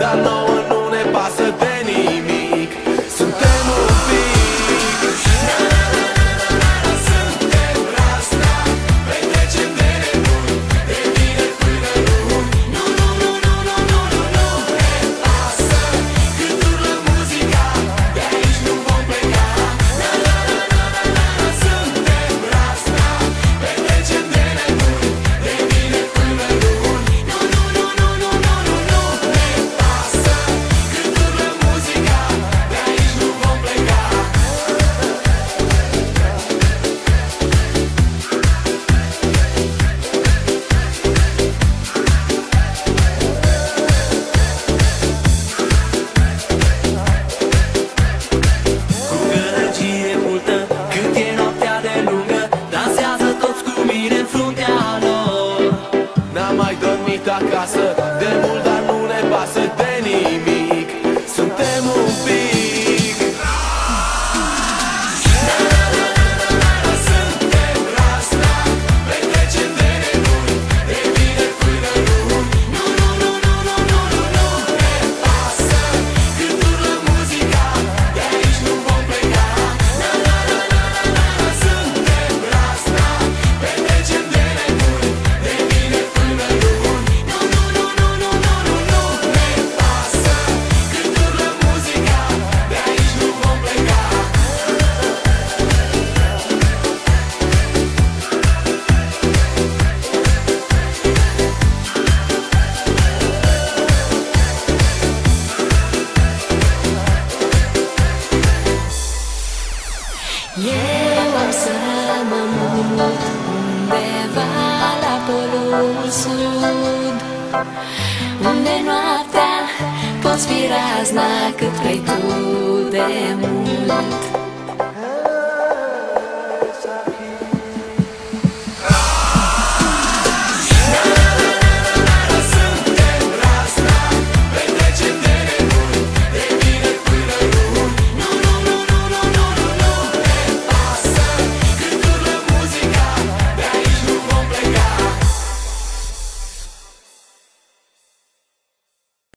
dar nouă nu ne pasă de nimic. Suntem un pic, suntem rasta, petrecem de nebuni, de vineri până luni. Nu, nu, nu, nu, nu, nu, nu, nu ne pasă cât urlă muzica, de aici nu vom pleca. Suntem rasta, petrecem de nebuni, de vineri până luni. Nu, nu, nu, nu, nu, nu, nu, nu ne pasă cât urlă muzica, de aici nu vom pleca. Cu gălăgie multă, cât e noaptea de lungă, dansează toți cu mine în fruntea lor. N-am mai dormit acasă de mult, dar nu ne pasă de nimic. Suntem un pic, suntem rasta, petrecem de nebuni, de vineri până luni. Nu, nu, nu, nu, nu, nu, nu, nu ne pasă cât urlă muzica, de aici nu vom pleca. Suntem rasta, petrecem de nebuni, de vineri până luni. Nu, nu, nu, nu, nu, nu, nu, nu ne pasă cât urlă muzica, de aici nu vom pleca. Eu am să mă mut undeva la polul sud, unde noaptea poți fi razna cât vrei tu de mult.